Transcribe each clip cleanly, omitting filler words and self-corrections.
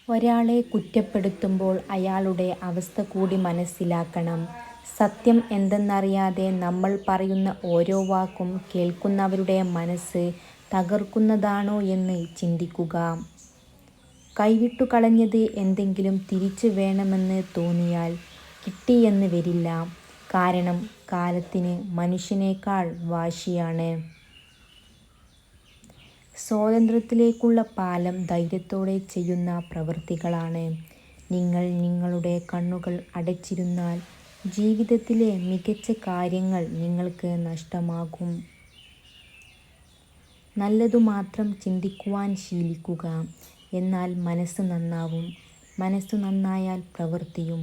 ഒരാളെ കുറ്റപ്പെടുത്തുമ്പോൾ അയാളുടെ അവസ്ഥ കൂടി മനസ്സിലാക്കണം. സത്യം എന്തെന്നറിയാതെ നമ്മൾ പറയുന്ന ഓരോ വാക്കും കേൾക്കുന്നവരുടെ മനസ്സ് തകർക്കുന്നതാണോ എന്ന് ചിന്തിക്കുക. കൈവിട്ടു കളഞ്ഞത് എന്തെങ്കിലും തിരിച്ചു വേണമെന്ന് തോന്നിയാൽ കിട്ടിയെന്ന് വരില്ല. കാരണം കാലത്തിന് മനുഷ്യനേക്കാൾ വാശിയാണ്. സ്വാതന്ത്ര്യത്തിലേക്കുള്ള പാലം ധൈര്യത്തോടെ ചെയ്യുന്ന പ്രവൃത്തികളാണ്. നിങ്ങൾ നിങ്ങളുടെ കണ്ണുകൾ അടച്ചിരുന്നാൽ ജീവിതത്തിലെ മികച്ച കാര്യങ്ങൾ നിങ്ങൾക്ക് നഷ്ടമാകും. നല്ലതു മാത്രം ചിന്തിക്കുവാൻ ശീലിക്കുക. എന്നാൽ മനസ്സ് നന്നാവും. മനസ്സ് നന്നായാൽ പ്രവൃത്തിയും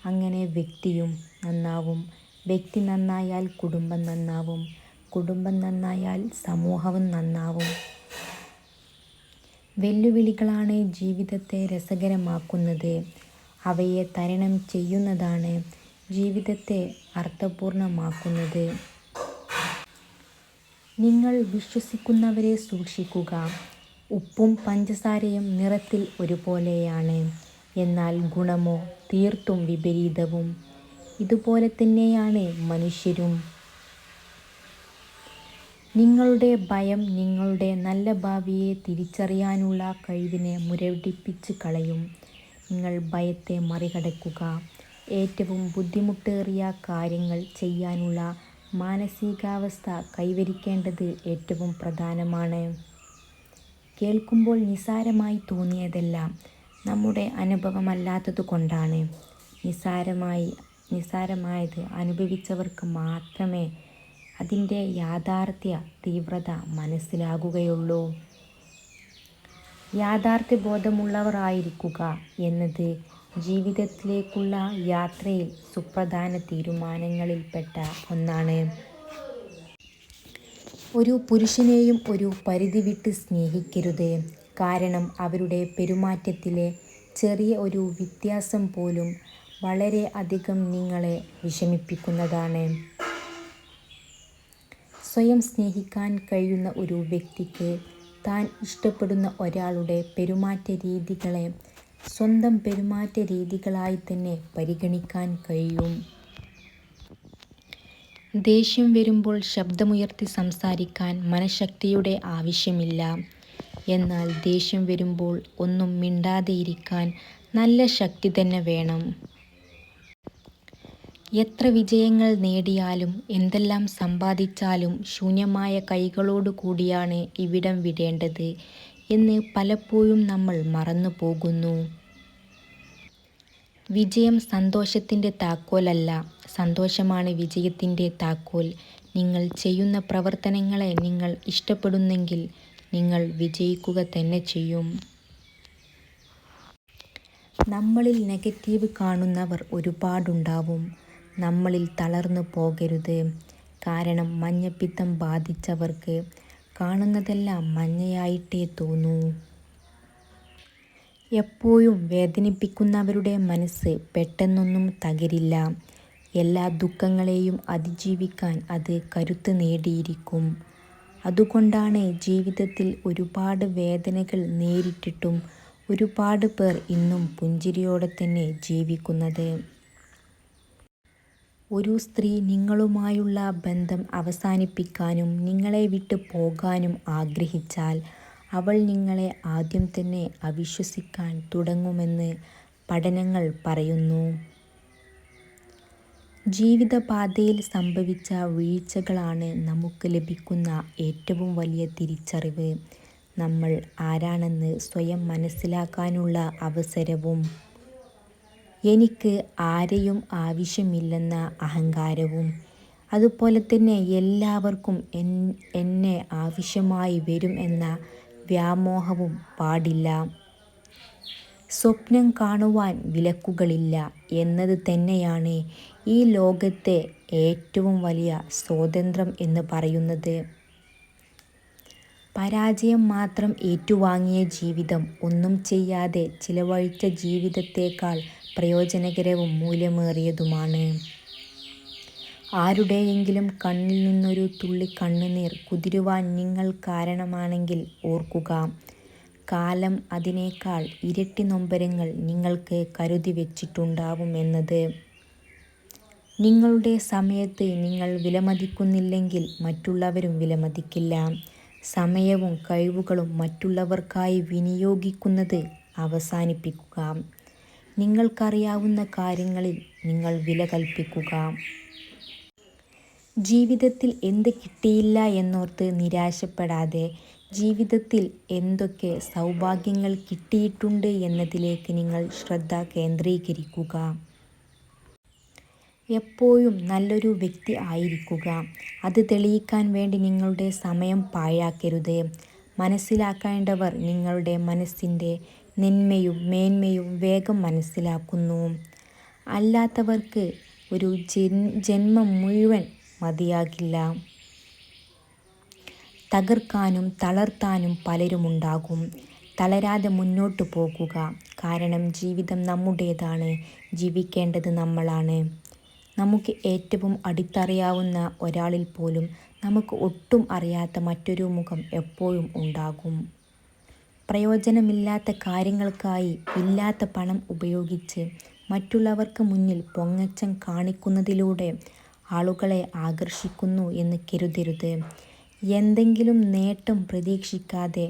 അങ്ങനെ വ്യക്തിയും നന്നാവും. വ്യക്തി നന്നായാൽ കുടുംബം നന്നാവും. കുടുംബം നന്നായാൽ സമൂഹവും നന്നാവും. വെല്ലുവിളികളാണ് ജീവിതത്തെ രസകരമാക്കുന്നത്. അവയെ തരണം ചെയ്യുന്നതാണ് ജീവിതത്തെ അർത്ഥപൂർണ്ണമാക്കുന്നത്. നിങ്ങൾ വിശ്വസിക്കുന്നവരെ സൂക്ഷിക്കുക. ഉപ്പും പഞ്ചസാരയും നിറത്തിൽ ഒരുപോലെയാണ്, എന്നാൽ ഗുണമോ തീർത്തും വിപരീതവും. ഇതുപോലെ തന്നെയാണ് മനുഷ്യരും. നിങ്ങളുടെ ഭയം നിങ്ങളുടെ നല്ല ഭാവിയെ തിരിച്ചറിയാനുള്ള കഴിവിനെ മുരടിപ്പിച്ച് കളയും. നിങ്ങൾ ഭയത്തെ മറികടക്കുക. ഏറ്റവും ബുദ്ധിമുട്ടേറിയ കാര്യങ്ങൾ ചെയ്യാനുള്ള മാനസികാവസ്ഥ കൈവരിക്കേണ്ടത് ഏറ്റവും പ്രധാനമാണ്. കേൾക്കുമ്പോൾ നിസ്സാരമായി തോന്നിയതെല്ലാം നമ്മുടെ അനുഭവമല്ലാത്തതുകൊണ്ടാണ്. നിസ്സാരമായത് അനുഭവിച്ചവർക്ക് മാത്രമേ അതിൻ്റെ യാഥാർത്ഥ്യ തീവ്രത മനസ്സിലാകുകയുള്ളൂ. യാഥാർത്ഥ്യബോധമുള്ളവർ ആയിരിക്കുക എന്നത് ജീവിതത്തിലേക്കുള്ള യാത്രയിൽ സുപ്രധാന തീരുമാനങ്ങളിൽപ്പെട്ട ഒന്നാണ്. ഒരു പുരുഷനെയും ഒരു പരിധി വിട്ട് സ്നേഹിക്കരുത്. കാരണം അവരുടെ പെരുമാറ്റത്തിലെ ചെറിയ ഒരു വ്യത്യാസം പോലും വളരെ അധികം നിങ്ങളെ വിഷമിപ്പിക്കുന്നതാണ്. സ്വയം സ്നേഹിക്കാൻ കഴിയുന്ന ഒരു വ്യക്തിക്ക് താൻ ഇഷ്ടപ്പെടുന്ന ഒരാളുടെ പെരുമാറ്റ രീതികളെ സ്വന്തം പെരുമാറ്റ രീതികളായി തന്നെ പരിഗണിക്കാൻ കഴിയും. ദേഷ്യം വരുമ്പോൾ ശബ്ദമുയർത്തി സംസാരിക്കാൻ മനഃശക്തിയുടെ ആവശ്യമില്ല. എന്നാൽ ദേഷ്യം വരുമ്പോൾ ഒന്നും മിണ്ടാതെയിരിക്കാൻ നല്ല ശക്തി തന്നെ വേണം. എത്ര വിജയങ്ങൾ നേടിയാലും എന്തെല്ലാം സമ്പാദിച്ചാലും ശൂന്യമായ കൈകളോടു കൂടിയാണ് ഇവിടം വിടേണ്ടത് എന്ന് പലപ്പോഴും നമ്മൾ മറന്നു പോകുന്നു. വിജയം സന്തോഷത്തിൻ്റെ താക്കോലല്ല, സന്തോഷമാണ് വിജയത്തിൻ്റെ താക്കോൽ. നിങ്ങൾ ചെയ്യുന്ന പ്രവർത്തനങ്ങളെ നിങ്ങൾ ഇഷ്ടപ്പെടുന്നെങ്കിൽ നിങ്ങൾ വിജയിക്കുക തന്നെ ചെയ്യും. നമ്മളിൽ നെഗറ്റീവ് കാണുന്നവർ ഒരുപാടുണ്ടാവും. നമ്മളിൽ തളർന്നു പോകരുത്. കാരണം മഞ്ഞപ്പിത്തം ബാധിച്ചവർക്ക് കാണുന്നതെല്ലാം മഞ്ഞയായിട്ടേ തോന്നൂ. എപ്പോഴും വേദനിപ്പിക്കുന്നവരുടെ മനസ്സ് പെട്ടെന്നൊന്നും തകരില്ല. എല്ലാ ദുഃഖങ്ങളെയും അതിജീവിക്കാൻ അത് കരുത്ത് നേടിയിരിക്കും. അതുകൊണ്ടാണ് ജീവിതത്തിൽ ഒരുപാട് വേദനകൾ നേരിട്ടിട്ടും ഒരുപാട് പേർ ഇന്നും പുഞ്ചിരിയോടെ തന്നെ ജീവിക്കുന്നത്. ഒരു സ്ത്രീ നിങ്ങളുമായുള്ള ബന്ധം അവസാനിപ്പിക്കാനും നിങ്ങളെ വിട്ട് പോകാനും ആഗ്രഹിച്ചാൽ അവൾ നിങ്ങളെ ആദ്യം തന്നെ അവിശ്വസിക്കാൻ തുടങ്ങുമെന്ന് പഠനങ്ങൾ പറയുന്നു. ജീവിതപാതയിൽ സംഭവിച്ച വീഴ്ചകളാണ് നമുക്ക് ലഭിക്കുന്ന ഏറ്റവും വലിയ തിരിച്ചറിവ്. നമ്മൾ ആരാണെന്ന് സ്വയം മനസ്സിലാക്കാനുള്ള അവസരവും. എനിക്ക് ആരെയും ആവശ്യമില്ലെന്ന അഹങ്കാരവും. അതുപോലെ തന്നെ എല്ലാവർക്കും എന്നെ ആവശ്യമായി വരും എന്ന വ്യാമോഹവും പാടില്ല. സ്വപ്നം കാണുവാൻ വിലക്കുകളില്ല എന്നത് തന്നെയാണ് ഈ ലോകത്തെ ഏറ്റവും വലിയ സ്വാതന്ത്ര്യം എന്ന് പറയുന്നത്. പരാജയം മാത്രം ഏറ്റുവാങ്ങിയ ജീവിതം ഒന്നും ചെയ്യാതെ ചിലവഴിച്ച ജീവിതത്തേക്കാൾ പ്രയോജനകരവും മൂല്യമേറിയതുമാണ്. ആരുടെയെങ്കിലും കണ്ണിൽ നിന്നൊരു തുള്ളി കണ്ണുനീർ കുതിരുവാൻ നിങ്ങൾ കാരണമാണെങ്കിൽ ഓർക്കുക, കാലം അതിനേക്കാൾ ഇരട്ടി നൊമ്പരങ്ങൾ നിങ്ങൾക്ക് കരുതി വച്ചിട്ടുണ്ടാവും എന്നത്. നിങ്ങളുടെ സമയത്ത് നിങ്ങൾ വിലമതിക്കുന്നില്ലെങ്കിൽ മറ്റുള്ളവരും വിലമതിക്കില്ല. സമയവും കഴിവുകളും മറ്റുള്ളവർക്കായി വിനിയോഗിക്കുന്നത് അവസാനിപ്പിക്കുക. നിങ്ങൾക്കറിയാവുന്ന കാര്യങ്ങളിൽ നിങ്ങൾ വില കൽപ്പിക്കുക. ജീവിതത്തിൽ എന്ത് കിട്ടിയില്ല എന്നോർത്ത് നിരാശപ്പെടാതെ ജീവിതത്തിൽ എന്തൊക്കെ സൗഭാഗ്യങ്ങൾ കിട്ടിയിട്ടുണ്ട് എന്നതിലേക്ക് നിങ്ങൾ ശ്രദ്ധ കേന്ദ്രീകരിക്കുക. എപ്പോഴും നല്ലൊരു വ്യക്തി ആയിരിക്കുക. അത് തെളിയിക്കാൻ വേണ്ടി നിങ്ങളുടെ സമയം പാഴാക്കരുത്. മനസ്സിലാക്കേണ്ടവർ നിങ്ങളുടെ മനസ്സിൻ്റെ നന്മയും മേന്മയും വേഗം മനസ്സിലാക്കുന്നു. അല്ലാത്തവർക്ക് ഒരു ജന്മം മുഴുവൻ മതിയാകില്ല. തകർക്കാനും തളർത്താനും പലരുമുണ്ടാകും. തളരാതെ മുന്നോട്ടു പോകുക. കാരണം ജീവിതം നമ്മുടേതാണ്. ജീവിക്കേണ്ടത് നമ്മളാണ്. നമുക്ക് ഏറ്റവും അടുത്തറിയാവുന്ന ഒരാളിൽ പോലും നമുക്ക് ഒട്ടും അറിയാത്ത മറ്റൊരു മുഖം എപ്പോഴും ഉണ്ടാകും. പ്രയോജനമില്ലാത്ത കാര്യങ്ങൾക്കായി ഇല്ലാത്ത പണം ഉപയോഗിച്ച് മറ്റുള്ളവർക്ക് മുന്നിൽ പൊങ്ങച്ചം കാണിക്കുന്നതിലൂടെ ആളുകളെ ആകർഷിക്കുന്നു എന്ന് കരുതരുത്. എന്തെങ്കിലും നേട്ടം പ്രതീക്ഷിക്കാതെ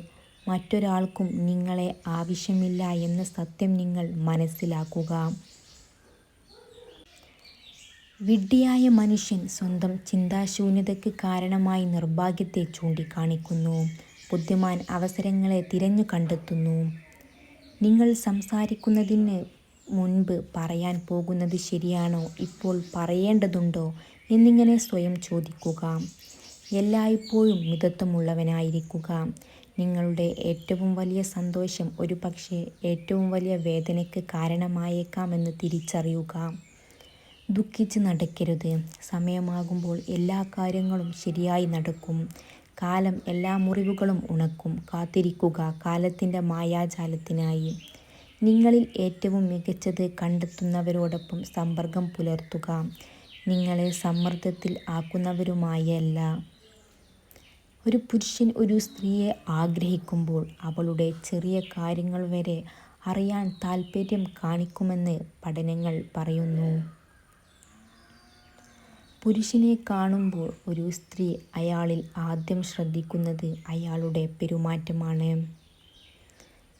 മറ്റൊരാൾക്കും നിങ്ങളെ ആവശ്യമില്ല എന്ന സത്യം നിങ്ങൾ മനസ്സിലാക്കുക. വിഡ്ഢിയായ മനുഷ്യൻ സ്വന്തം ചിന്താശൂന്യതയ്ക്ക് കാരണമായി നിർഭാഗ്യത്തെ ചൂണ്ടിക്കാണിക്കുന്നു. ബുദ്ധിമാൻ അവസരങ്ങളെ തിരഞ്ഞു കണ്ടെത്തുന്നു. നിങ്ങൾ സംസാരിക്കുന്നതിന് മുൻപ് പറയാൻ പോകുന്നത് ശരിയാണോ, ഇപ്പോൾ പറയേണ്ടതുണ്ടോ എന്നിങ്ങനെ സ്വയം ചോദിക്കുക. എല്ലായ്പ്പോഴും മിതത്വമുള്ളവനായിരിക്കുക. നിങ്ങളുടെ ഏറ്റവും വലിയ സന്തോഷം ഒരുപക്ഷേ ഏറ്റവും വലിയ വേദനയ്ക്ക് കാരണമായേക്കാമെന്ന് തിരിച്ചറിയുക. ദുഃഖിച്ച് നടക്കരുത്. സമയമാകുമ്പോൾ എല്ലാ കാര്യങ്ങളും ശരിയായി നടക്കും. കാലം എല്ലാ മുറിവുകളും ഉണക്കും. കാത്തിരിക്കുക കാലത്തിൻ്റെ മായാജാലത്തിനായി. നിങ്ങളിൽ ഏറ്റവും മികച്ചത് കണ്ടെത്തുന്നവരോടൊപ്പം സമ്പർക്കം പുലർത്തുക. നിങ്ങളെ സമ്മർദ്ദത്തിൽ ആക്കുന്നവരുമായല്ല. ഒരു പുരുഷൻ ഒരു സ്ത്രീയെ ആഗ്രഹിക്കുമ്പോൾ അവളുടെ ചെറിയ കാര്യങ്ങൾ വരെ അറിയാൻ താൽപ്പര്യം കാണിക്കുമെന്ന് പഠനങ്ങൾ പറയുന്നു. പുരുഷനെ കാണുമ്പോൾ ഒരു സ്ത്രീ അയാളിൽ ആദ്യം ശ്രദ്ധിക്കുന്നത് അയാളുടെ പെരുമാറ്റമാണ്.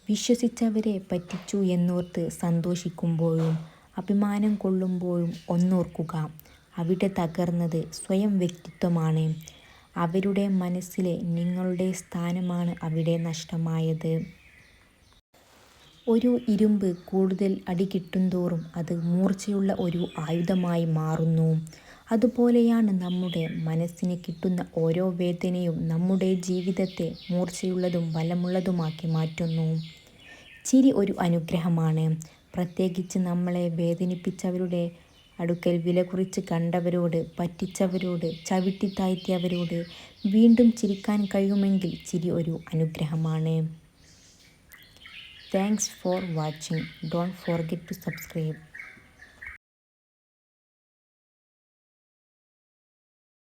വിശ്വസിച്ചവരെ പറ്റിച്ചു എന്നോർത്ത് സന്തോഷിക്കുമ്പോഴും അഭിമാനം കൊള്ളുമ്പോഴും ഒന്നോർക്കുക, അവിടെ തകർന്നത് സ്വയം വ്യക്തിത്വമാണ്. അവരുടെ മനസ്സിലെ നിങ്ങളുടെ സ്ഥാനമാണ് അവിടെ നഷ്ടമായത്. ഒരു ഇരുമ്പ് കൂടുതൽ അടി കിട്ടുന്തോറും അത് മൂർച്ചയുള്ള ഒരു ആയുധമായി മാറുന്നു. അതുപോലെയാണ് നമ്മുടെ മനസ്സിന് കിട്ടുന്ന ഓരോ വേദനയും നമ്മുടെ ജീവിതത്തെ മൂർച്ചയുള്ളതും ബലമുള്ളതുമാക്കി മാറ്റുന്നു. ചിരി ഒരു അനുഗ്രഹമാണ്. പ്രത്യേകിച്ച് നമ്മളെ വേദനിപ്പിച്ചവരുടെ അടുക്കൽ വില കുറച്ച് കണ്ടവരോട്, പറ്റിച്ചവരോട്, ചവിട്ടിത്താഴ്ത്തിയവരോട് വീണ്ടും ചിരിക്കാൻ കഴിയുമെങ്കിൽ ചിരി ഒരു അനുഗ്രഹമാണ്. Thanks for watching. Don't forget to subscribe.